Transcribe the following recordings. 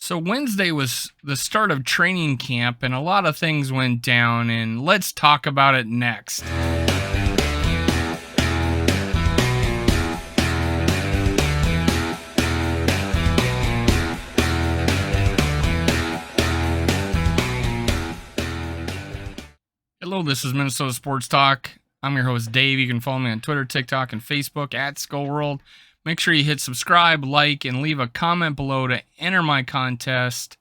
So Wednesday was the start of training camp and a lot of things went down, and let's talk about it next. Hello, this is Minnesota Sports Talk. I'm your host, Dave. You can follow me on Twitter, TikTok, and Facebook at SkullWorld. Make sure you hit subscribe, like, and leave a comment below to enter my contest.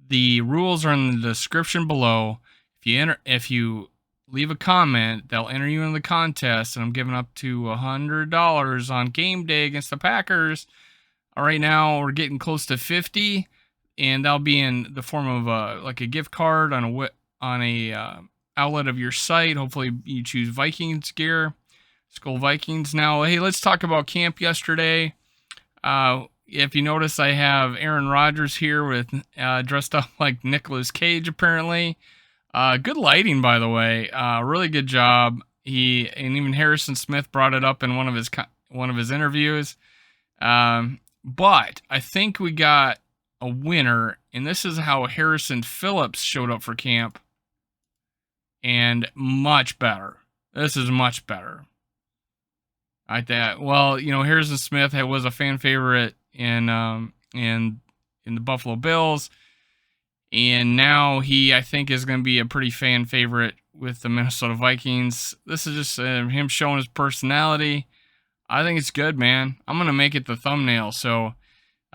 The rules are in the description below. If you leave a comment, they'll enter you in the contest, and I'm giving up to $100 on game day against the Packers. Right now, we're getting close to 50, and that'll be in the form of like a gift card on a outlet of your site. Hopefully you choose Vikings gear, Skull Vikings. Now, hey, let's talk about camp yesterday. If you notice, I have Aaron Rodgers here with dressed up like Nicolas Cage, apparently. Good lighting, by the way. Really good job. And even Harrison Smith brought it up in one of his interviews. But I think we got a winner, and this is how Harrison Phillips showed up for camp. And much better. This is much better. Well, Harrison Smith was a fan favorite in the Buffalo Bills, and now I think is going to be a pretty fan favorite with the Minnesota Vikings. This is just him showing his personality. I think it's good, man. I'm going to make it the thumbnail, so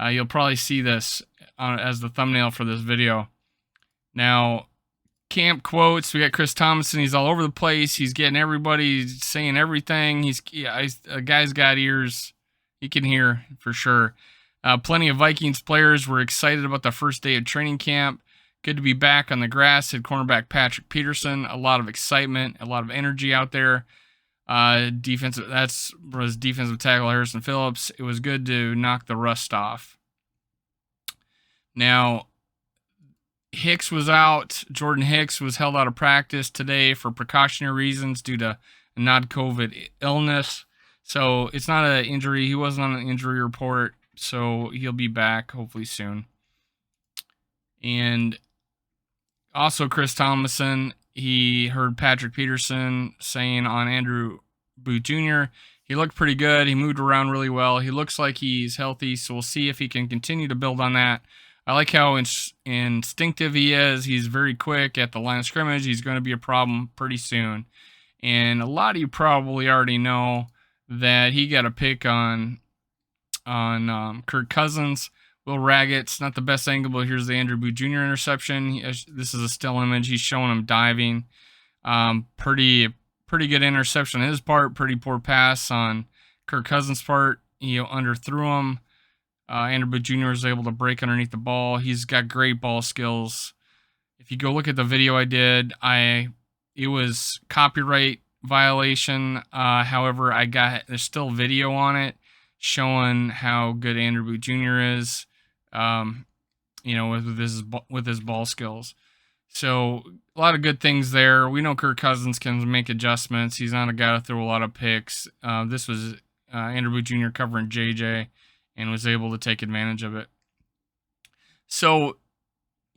you'll probably see this as the thumbnail for this video. Now, camp quotes. We got Chris Thompson. He's all over the place. He's getting everybody saying everything. A guy's got ears. He can hear for sure. Plenty of Vikings players were excited about the first day of training camp. Good to be back on the grass, said cornerback Patrick Peterson. A lot of excitement, a lot of energy out there. That's was defensive tackle Harrison Phillips. It was good to knock the rust off. Now, Hicks was out. Jordan Hicks was held out of practice today for precautionary reasons due to a non-COVID illness. So it's not an injury. He wasn't on an injury report, so he'll be back hopefully soon. And also Chris Thomason, he heard Patrick Peterson saying on Andrew Booth Jr., he looked pretty good. He moved around really well. He looks like he's healthy, so we'll see if he can continue to build on that. I like how instinctive he is. He's very quick at the line of scrimmage. He's going to be a problem pretty soon. And a lot of you probably already know that he got a pick on Kirk Cousins. Will Raggett's not the best angle, but here's the Andrew Booth Jr. interception. This is a still image. He's showing him diving. Pretty good interception on his part. Pretty poor pass on Kirk Cousins' part. He underthrew him. Andrew Booth Jr. was able to break underneath the ball. He's got great ball skills. If you go look at the video I did, it was copyright violation. However, there's still video on it showing how good Andrew Booth Jr. is, with his ball skills. So a lot of good things there. We know Kirk Cousins can make adjustments. He's not a guy to throw a lot of picks. This was Andrew Booth Jr. covering JJ. And was able to take advantage of it. So,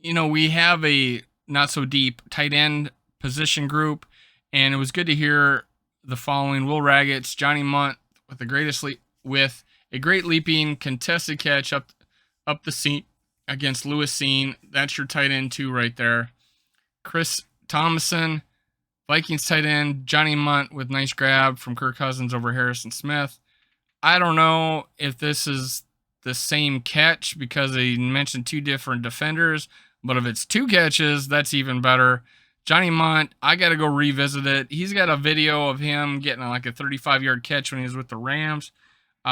we have a not so deep tight end position group, and it was good to hear the following: Will Raggett's Johnny Mundt with a great leaping contested catch up the seam against Lewis Cine. That's your tight end 2 right there. Chris Thomason, Vikings tight end, Johnny Mundt with nice grab from Kirk Cousins over Harrison Smith. I don't know if this is the same catch because he mentioned 2 different defenders, but if it's 2 catches, that's even better. Johnny Mundt, I got to go revisit it. He's got a video of him getting like a 35-yard catch when he was with the Rams. We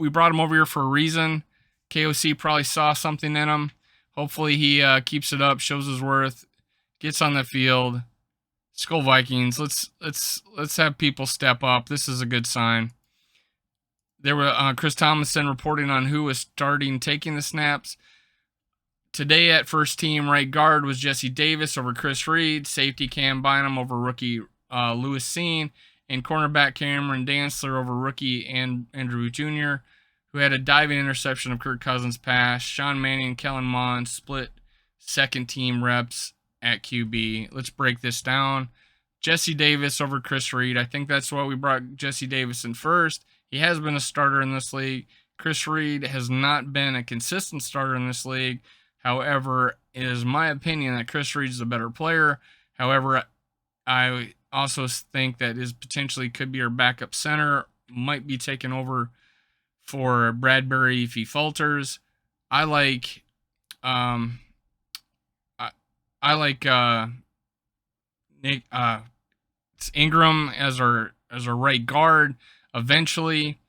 brought him over here for a reason. KOC probably saw something in him. Hopefully he keeps it up, shows his worth, gets on the field. Skull Vikings, let's have people step up. This is a good sign. There were Chris Thomason reporting on who was taking the snaps. Today at first team right guard was Jesse Davis over Chris Reed. Safety Cam Bynum over rookie Lewis Cine. And cornerback Cameron Dantzler over rookie and Andrew Jr., who had a diving interception of Kirk Cousins' pass. Sean Mannion and Kellen Mond split second team reps at QB. Let's break this down. Jesse Davis over Chris Reed. I think that's why we brought Jesse Davis in first. He has been a starter in this league. Chris Reed has not been a consistent starter in this league. However, it is my opinion that Chris Reed is a better player. However, I also think that is potentially could be our backup center. Might be taken over for Bradbury if he falters. I like Nick Ingram as our right guard. Eventually,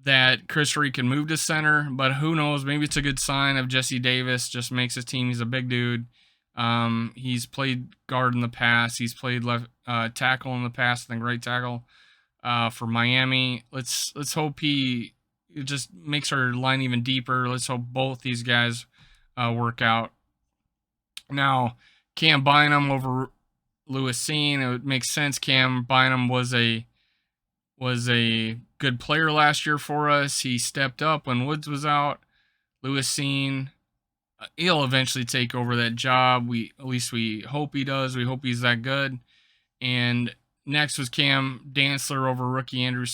that Chris Reed can move to center, but who knows? Maybe it's a good sign of Jesse Davis. Just makes his team. He's a big dude. He's played guard in the past. He's played left tackle in the past. I think right tackle for Miami. Let's hope it just makes our line even deeper. Let's hope both these guys work out. Now, Cam Bynum over Lewis Seen. It would make sense. Cam Bynum was a good player last year for us. He stepped up when Woods was out. Lewis Seen, he'll eventually take over that job. At least we hope he does. We hope he's that good. And next was Cam Dantzler over rookie Andrew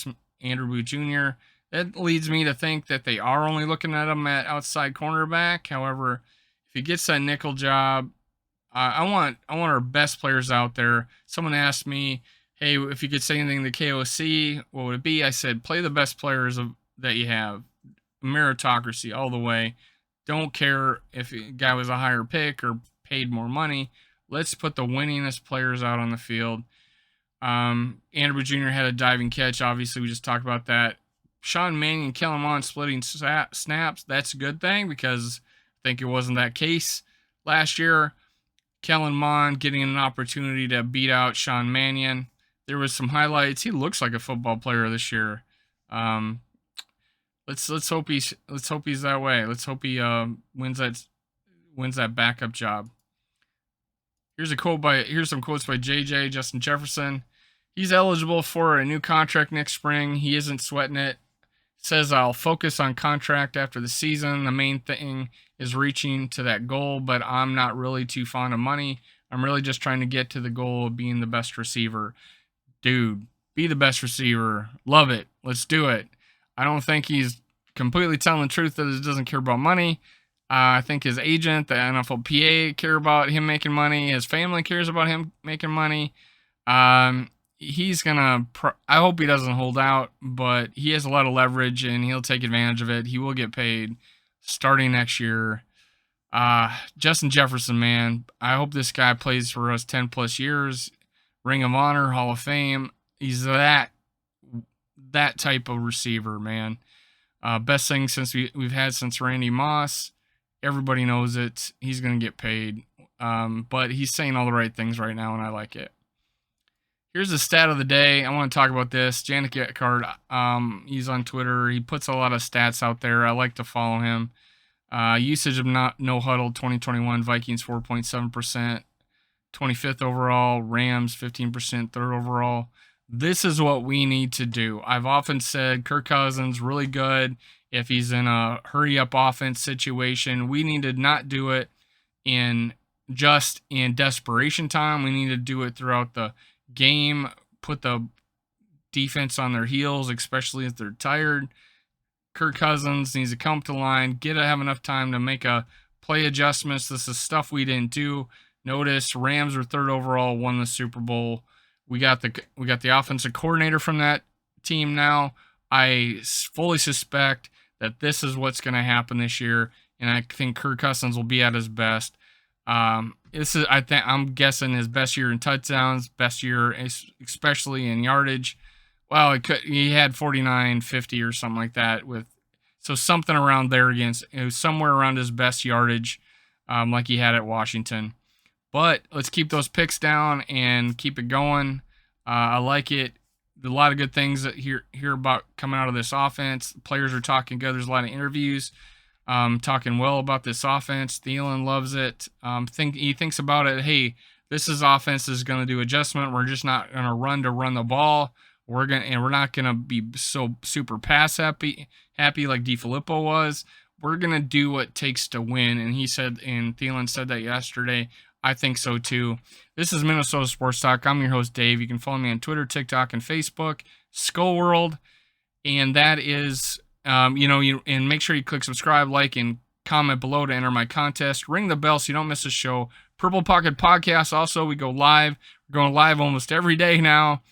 Booth Jr. That leads me to think that they are only looking at him at outside cornerback. However, if he gets that nickel job, I want our best players out there. Someone asked me, hey, if you could say anything to KOC, what would it be? I said, play the best players that you have. Meritocracy all the way. Don't care if a guy was a higher pick or paid more money. Let's put the winningest players out on the field. Andrew Jr. had a diving catch. Obviously, we just talked about that. Sean Mannion and Kellen Mond splitting snaps. That's a good thing because I think it wasn't that case last year. Kellen Mond getting an opportunity to beat out Sean Mannion. There was some highlights. He looks like a football player this year. Let's hope he's that way. Let's hope he wins that backup job. Here's some quotes by JJ Justin Jefferson. He's eligible for a new contract next spring. He isn't sweating it. Says I'll focus on contract after the season. The main thing is reaching to that goal, but I'm not really too fond of money. I'm really just trying to get to the goal of being the best receiver. Dude, be the best receiver. Love it. Let's do it. I don't think he's completely telling the truth that he doesn't care about money. I think his agent, the NFLPA, care about him making money. His family cares about him making money. He's gonna. I hope he doesn't hold out, but he has a lot of leverage and he'll take advantage of it. He will get paid starting next year. Justin Jefferson, man, I hope this guy plays for us 10 plus years. Ring of Honor, Hall of Fame. He's that type of receiver, man. Best thing we've had since Randy Moss. Everybody knows it. He's gonna get paid, but he's saying all the right things right now, and I like it. Here's the stat of the day. I want to talk about this. Janik Eckhart, he's on Twitter. He puts a lot of stats out there. I like to follow him. Usage of no huddle 2021 Vikings 4.7%, 25th overall, Rams 15%, third overall. This is what we need to do. I've often said Kirk Cousins really good if he's in a hurry up offense situation. We need to not do it in desperation time. We need to do it throughout the game, put the defense on their heels, especially if they're tired. Kirk Cousins needs to come up to the line, have enough time to make a play adjustments. This is stuff we didn't do. Notice Rams are third overall, won the Super Bowl. We got the offensive coordinator from that team now. I fully suspect that this is what's going to happen this year, and I think Kirk Cousins will be at his best. I'm guessing his best year in touchdowns, best year especially in yardage. Well, he had 49-50 or something like that so something around there it was somewhere around his best yardage, like he had at Washington. But let's keep those picks down and keep it going. I like it. A lot of good things that hear about coming out of this offense. The players are talking good. There's a lot of interviews talking well about this offense. Thielen loves it. He thinks about it. Hey, this offense is going to do adjustment. We're just not going to run the ball. We're not gonna be so super pass happy like DiFilippo was. We're gonna do what it takes to win. And Thielen said that yesterday. I think so too. This is Minnesota Sports Talk. I'm your host, Dave. You can follow me on Twitter, TikTok, and Facebook, Skull World. And that is, and make sure you click subscribe, like, and comment below to enter my contest. Ring the bell so you don't miss a show. Purple Pocket Podcast. Also, we go live. We're going live almost every day now.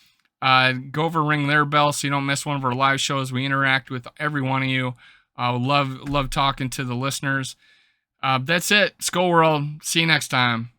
Go over, ring their bell so you don't miss one of our live shows. We interact with every one of you. Love talking to the listeners. That's it. Skull World. See you next time.